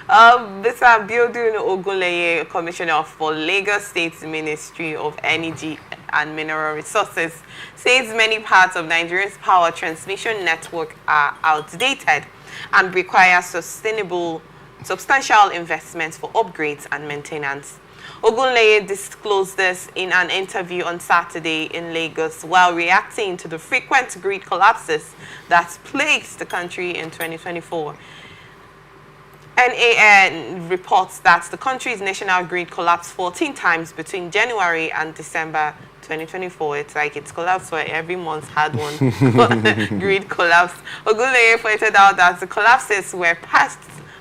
Mr. Biodun Ogunleye, Commissioner for Lagos State Ministry of Energy and Mineral Resources, says many parts of Nigeria's power transmission network are outdated and require substantial investments for upgrades and maintenance. Ogunleye disclosed this in an interview on Saturday in Lagos while reacting to the frequent grid collapses that plagued the country in 2024. NAN reports that the country's national grid collapsed 14 times between January and December 2024. It's like it's collapsed for every month had one grid collapse. Ogunleye pointed out that the collapses were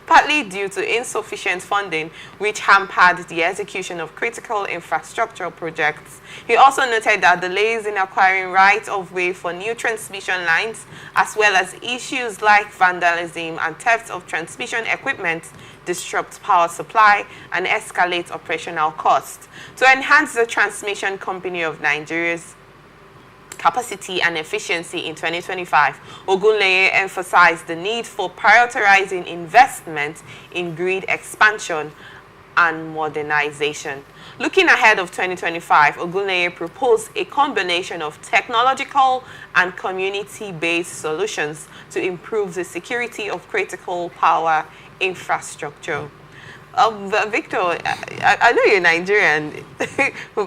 partly due to insufficient funding, which hampered the execution of critical infrastructure projects. He also noted that delays in acquiring right-of-way for new transmission lines, as well as issues like vandalism and theft of transmission equipment, disrupt power supply and escalate operational costs. To enhance the Transmission Company of Nigeria's capacity and efficiency in 2025, Ogunleye emphasized the need for prioritizing investment in grid expansion and modernization. Looking ahead of 2025, Ogunleye proposed a combination of technological and community-based solutions to improve the security of critical power infrastructure. Victor, I know you're Nigerian.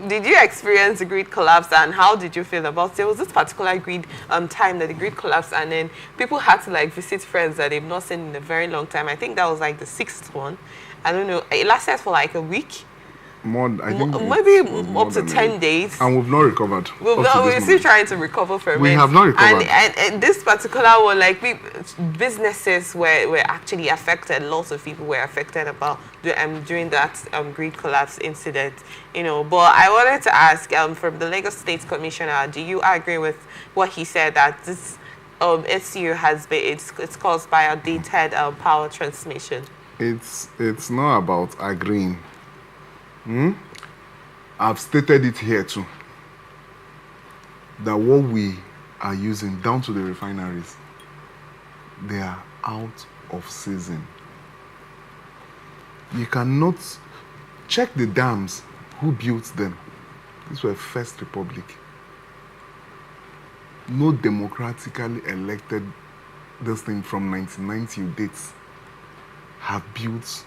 Did you experience the grid collapse, and how did you feel about it? There was this particular grid time that the grid collapsed, and then people had to like visit friends that they've not seen in a very long time. I think that was like the 6th one. I don't know. It lasted for like a week. I think maybe up to 10 days. And we've not recovered. We're still trying to recover from it. We have not recovered. And this particular one, like businesses were actually affected. Lots of people were affected during that grid collapse incident. But I wanted to ask from the Lagos State Commissioner, do you agree with what he said that this issue it's caused by outdated power transmission? It's not about agreeing. I've stated it here too, that what we are using down to the refineries, they are out of season. You cannot check the dams, who built them. These were First Republic. No democratically elected this thing from 1990 dates have built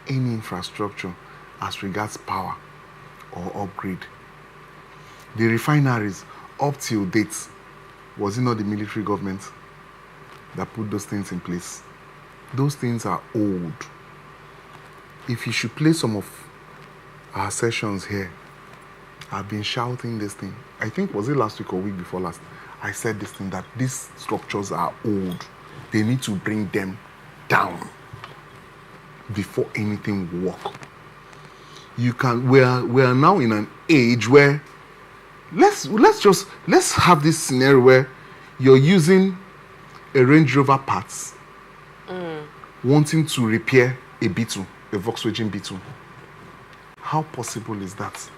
any infrastructure as regards power or upgrade. The refineries up till date, was it not the military government that put those things in place? Those things are old. If you should play some of our sessions here, I've been shouting this thing. I think, was it last week or week before last? I said this thing, that these structures are old. They need to bring them down before anything will work. We are now in an age where let's have this scenario where you're using a Range Rover parts, wanting to repair a Volkswagen Beetle. How possible is that?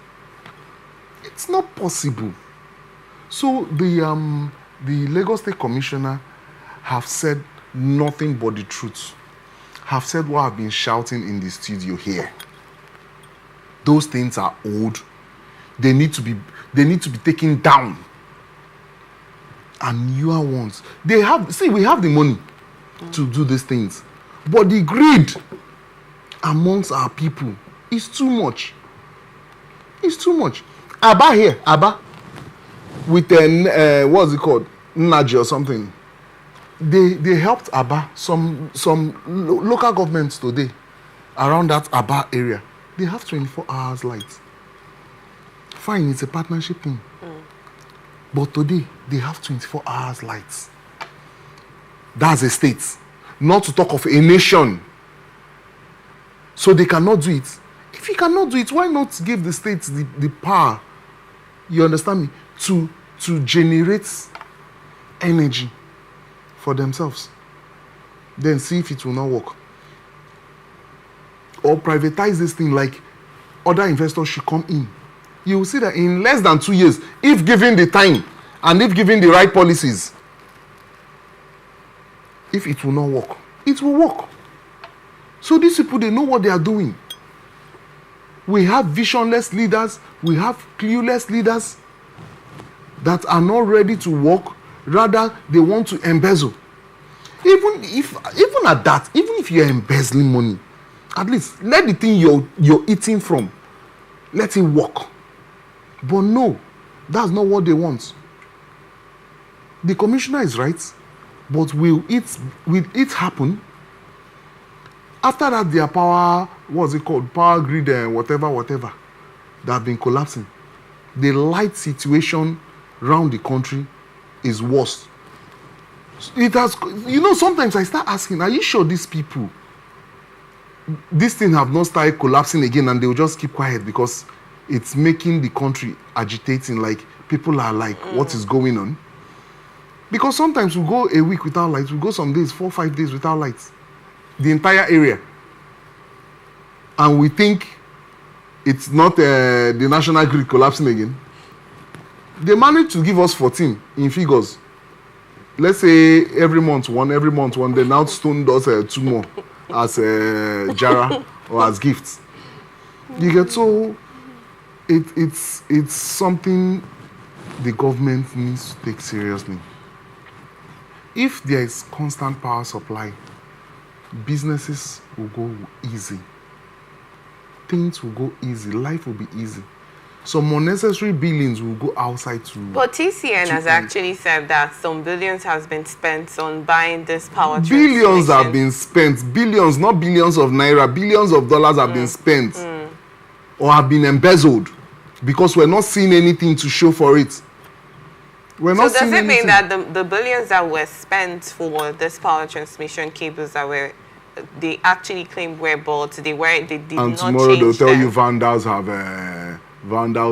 It's not possible. So the Lagos State Commissioner have said nothing but the truth. Have said what I've been shouting in the studio here. Those things are old. They need to be taken down. And newer ones. We have the money to do these things. But the greed amongst our people is too much. It's too much. Abba, with what's it called? Naji or something. They helped Abba, some local governments today around that Abba area. They have 24 hours light. Fine, it's a partnership thing. But today, they have 24 hours lights. That's a state. Not to talk of a nation. So they cannot do it. If you cannot do it, why not give the states the power, you understand me, to generate energy for themselves? Then see if it will not work. Or privatize this thing, like other investors should come in. You will see that in less than 2 years, if given the time and if given the right policies, if it will not work, it will work. So these people, they know what they are doing. We have visionless leaders. We have clueless leaders that are not ready to work. Rather, they want to embezzle. Even at that, even if you're embezzling money, at least let the thing you're eating from, let it work. But no, that's not what they want. The commissioner is right, but will it happen? After that, their power, what's it called? Power grid and whatever, that have been collapsing. The light situation around the country is worse. It has, sometimes I start asking, are you sure these people, this thing have not started collapsing again and they'll just keep quiet because it's making the country agitating, like people are like, what is going on? Because sometimes we go a week without lights, we go some days, 4-5 days without lights. The entire area. And we think it's not the national grid collapsing again. They managed to give us 14 in figures. Let's say every month one, they now stoned us 2 more as Jara or as gifts. You get, so it's something the government needs to take seriously. If there is constant power supply, businesses will go easy. Things will go easy. Life will be easy. Some unnecessary billings will go outside to... But TCN has actually said that some billions has been spent on buying this power Billions have been spent. Billions, not billions of naira. Billions of dollars have been spent or have been embezzled because we're not seeing anything to show for it. We're not so does it mean anything. that the billions that were spent for this power transmission cables that were, they actually claimed were bought, they did not change them? And tomorrow they'll tell you vandals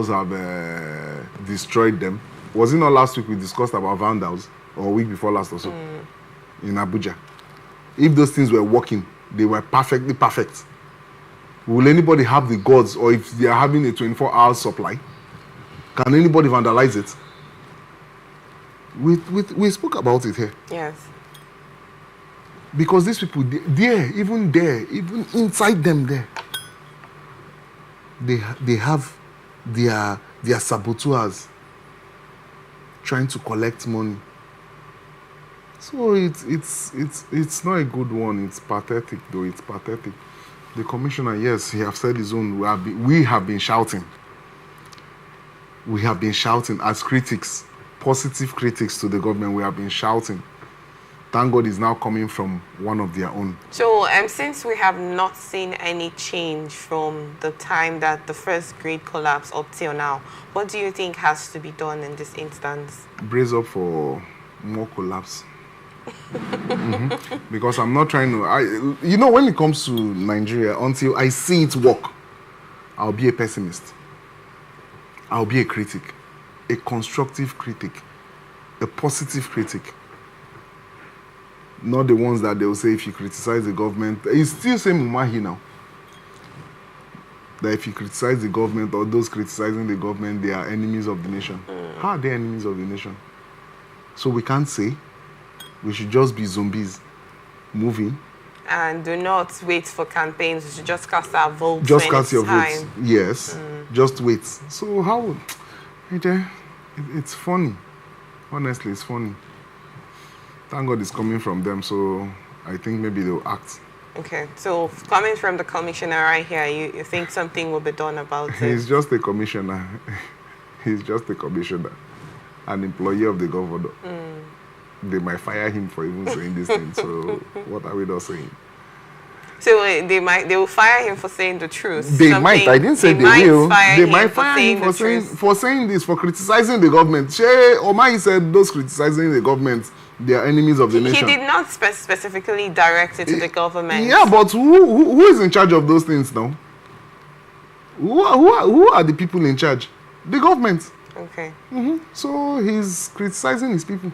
have destroyed them. Was it not last week we discussed about vandals, or a week before last or so, in Abuja? If those things were working, they were perfectly perfect. Will anybody have the gods, or if they are having a 24-hour supply, can anybody vandalize it? We spoke about it here. Yes. Because these people, even inside them there, they have their saboteurs trying to collect money. So it's not a good one. It's pathetic, though. It's pathetic. The commissioner, yes, he have said his own. We have been shouting. We have been shouting as critics, positive critics to the government. We have been shouting. Thank God is now coming from one of their own. So since we have not seen any change from the time that the first grid collapsed up till now, what do you think has to be done in this instance? Brace up for more collapse. Because I'm not trying to... when it comes to Nigeria, until I see it work, I'll be a pessimist. I'll be a critic. A constructive critic. A positive critic. Not the ones that they will say if you criticize the government. It's still saying Mumahi now. That if you criticize the government or those criticizing the government, they are enemies of the nation. How are they enemies of the nation? So we can't say. We should just be zombies moving. And do not wait for campaigns. We should just cast our votes. Just cast your votes. Yes. Just wait. So how? It's funny. Honestly, it's funny. Thank God it's coming from them, so I think maybe they'll act. Okay, so coming from the commissioner right here, you think something will be done about it? He's just a commissioner. He's just a commissioner, an employee of the governor. They might fire him for even saying this thing, so what are we not saying? So they will fire him for saying the truth. They might. I didn't say they will. They might fire him for saying this, for criticizing the government. Omai said those criticizing the government, they are enemies of the nation. He did not specifically direct it to the government. Yeah, but who is in charge of those things now? Who are the people in charge? The government. Okay. So he's criticizing his people.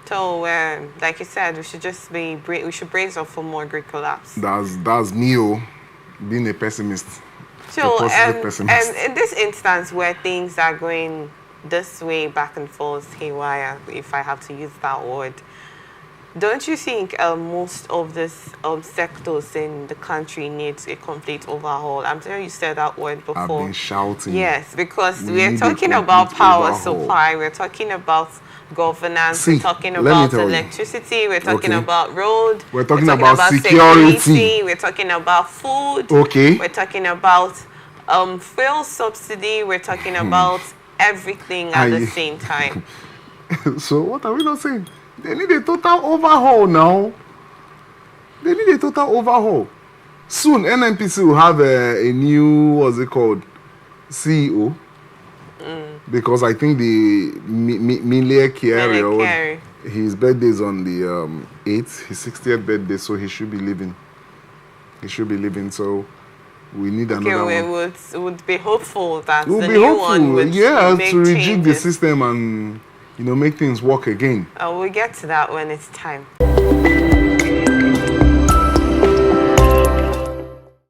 So, like you said, we should brace up for more grid collapse. That's me, being a pessimist. So, and in this instance where things are going this way, back and forth, haywire, if I have to use that word, Don't you think most of these sectors in the country needs a complete overhaul? I'm sure you said that word before. I've been shouting. Yes, because We we're need a talking about complete power overhaul. supply, we're talking about governance, See, we're talking let me about tell you. electricity, we're talking Okay. about road, We're talking about security. we're talking about food, Okay. we're talking about fuel subsidy, we're talking about everything at the I- same time. So what are we not saying? They need a total overhaul now. They need a total overhaul. Soon, NNPC will have a new, what's it called, CEO. Because I think the Mile Kyari, Mele Kyari. his birthday is on the 8th, his 60th birthday, so he should be leaving. He should be leaving, so we need Okay, another we one. would be hopeful that We'll the be new one hopeful, would yeah, make to rejig the changes. system and, make things work again. We'll get to that when it's time.